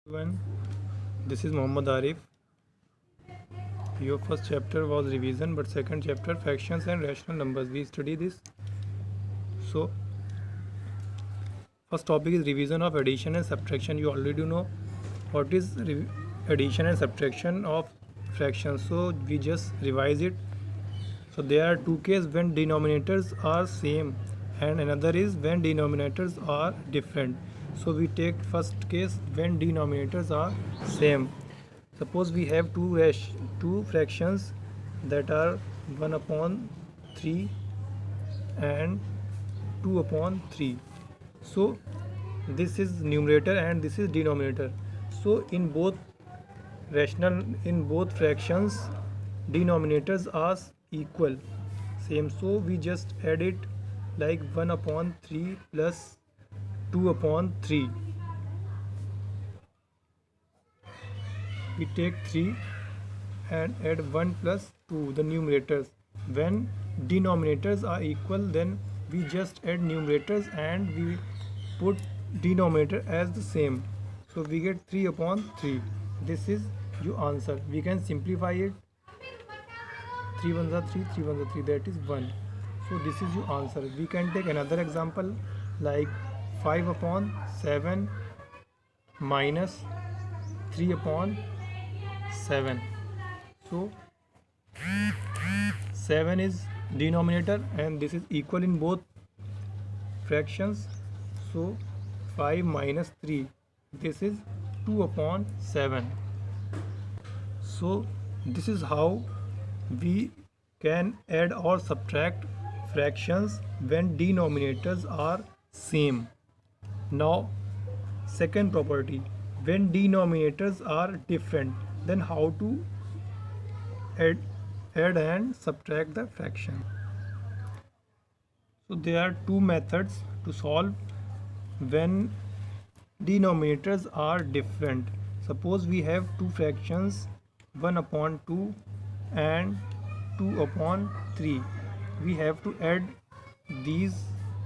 Everyone, this is Muhammad Arif. Your first chapter was revision, but second chapter fractions and rational numbers. We study this. So, first topic is revision of addition and subtraction. You already know what is addition and subtraction of fractions. So we just revise it. So there are two cases when denominators are same, and another is when denominators are different. So we take first case when denominators are same. Suppose we have two fractions that are 1 upon 3 and 2 upon 3. So this is numerator and this is denominator. So in both fractions denominators are equal, same. So we just add it like 1 upon 3 plus 2 upon 3. We take 3 and add 1 plus 2, the numerators. When denominators are equal, then we just add numerators and we put denominator as the same. So we get 3 upon 3. This is your answer. We can simplify it. 3 ones are 3, 3 ones are 3, that is 1. So this is your answer. We can take another example like 5 upon 7 minus 3 upon 7. So 7 is denominator and this is equal in both fractions. So 5 minus 3, this is 2 upon 7. So this is how we can add or subtract fractions when denominators are same. Now second property, when denominators are different, then how to add and subtract the fraction. So there are two methods to solve when denominators are different. Suppose we have two fractions 1 upon 2 and 2 upon 3. We have to add these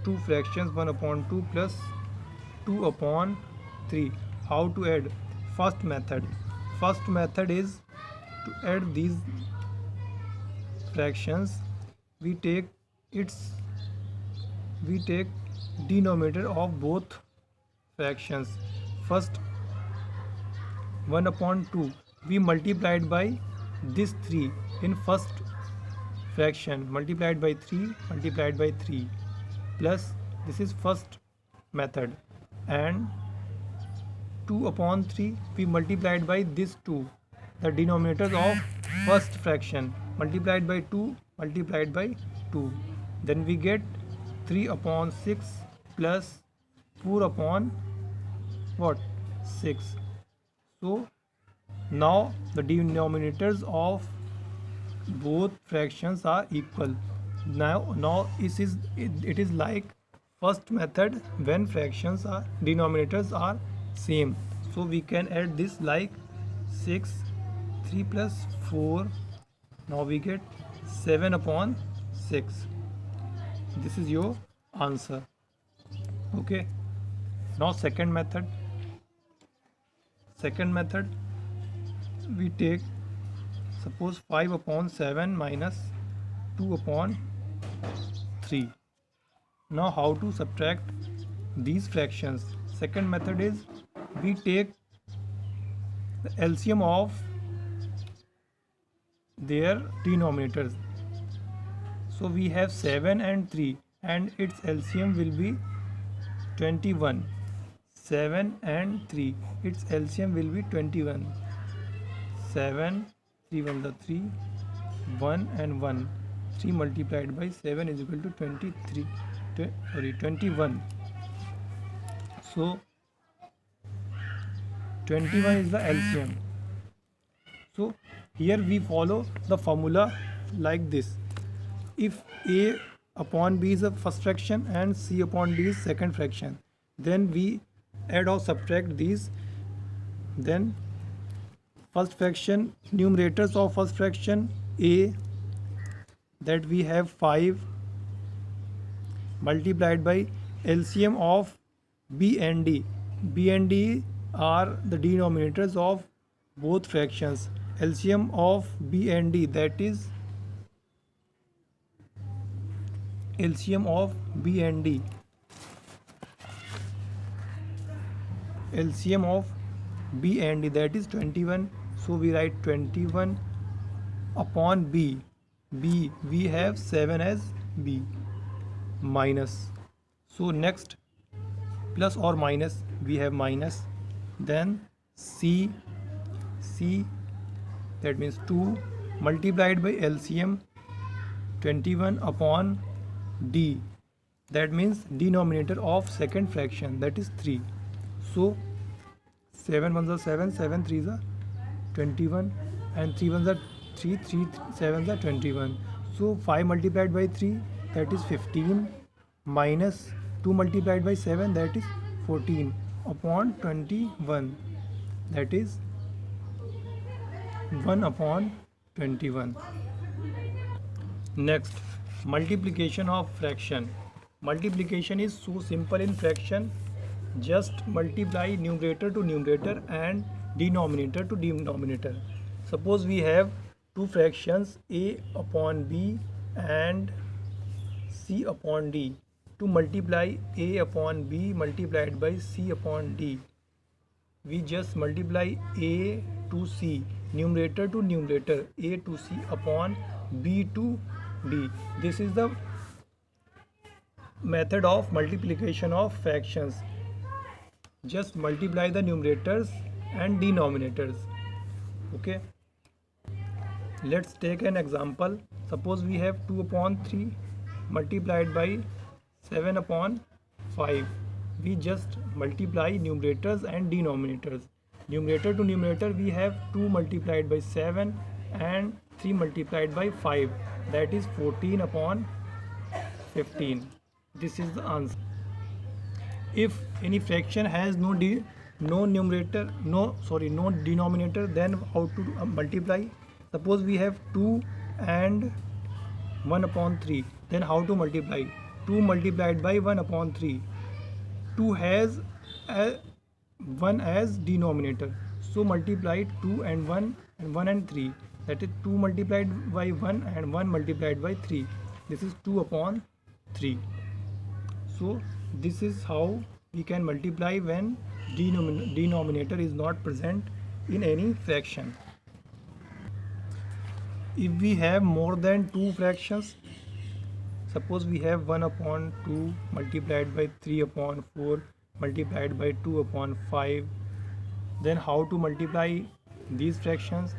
two fractions 1 upon 2 plus 2 upon 3. How to add? First method is to add these fractions. We take denominator of both fractions. First 1 upon 2 we multiplied by this 3 in first fraction, multiplied by 3 plus this is first method, and 2 upon 3 we multiplied by this 2, the denominators of first fraction, multiplied by 2 multiplied by 2. Then we get 3 upon 6 plus 4 upon what 6. So now the denominators of both fractions are equal. Now it is like first method when fractions are denominators are same. So we can add this like 6, 3 plus 4. Now we get 7 upon 6. This is your answer. Okay. Now second method we take, suppose 5 upon 7 minus 2 upon 3. Now how to subtract these fractions? Second method is we take the LCM of their denominators. So we have 7 and 3 and its LCM will be 21. 7 and 3, its LCM will be 21. 7, 3 1 the 3, 1 and 1. 3 multiplied by 7 is equal to 21. So 21 is the LCM. So here we follow the formula like this. If A upon B is a first fraction and C upon D is second fraction, then we add or subtract these. Then first fraction, numerators of first fraction A, that we have 5 multiplied by LCM of B and D. B and D are the denominators of both fractions. LCM of B and D, that is LCM of B and D. LCM of B and D, that is 21. So we write 21 upon B. B, we have 7 as B, minus. So next, plus or minus, we have minus. Then C, that means 2 multiplied by LCM 21 upon D, that means denominator of second fraction, that is 3. So 7 ones are 7, 7 threes are 21, and 3 ones are 3, 3 sevens are 21. So 5 multiplied by 3, that is 15, minus 2 multiplied by 7, that is 14 upon 21, that is 1 upon 21. Next, multiplication of fraction. Multiplication is so simple in fraction. Just multiply numerator to numerator and denominator to denominator. Suppose we have two fractions A upon B and C upon D. To multiply A upon B multiplied by C upon D, we just multiply A to C, numerator to numerator, A to C upon B to D. This is the method of multiplication of fractions. Just multiply the numerators and denominators. Okay, let's take an example. Suppose we have 2 upon 3 multiplied by 7 upon 5. We just multiply numerators and denominators. Numerator to numerator, we have 2 multiplied by 7 and 3 multiplied by 5, that is 14 upon 15. This is the answer. If any fraction has no denominator, then how to multiply? Suppose we have 2 and 1 upon 3, then how to multiply? 2 multiplied by 1 upon 3. 2 has 1 as denominator, so multiply 2 and 1 and 1 and 3, that is 2 multiplied by 1 and 1 multiplied by 3. This is 2 upon 3. So this is how we can multiply when denominator is not present in any fraction. If we have more than 2 fractions, suppose we have 1 upon 2 multiplied by 3 upon 4 multiplied by 2 upon 5, then how to multiply these fractions?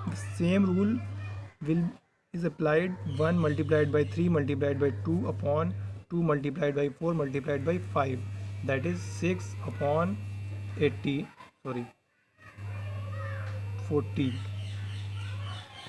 The same rule is applied. 1 multiplied by 3 multiplied by 2 upon 2 multiplied by 4 multiplied by 5, that is 6 upon 40.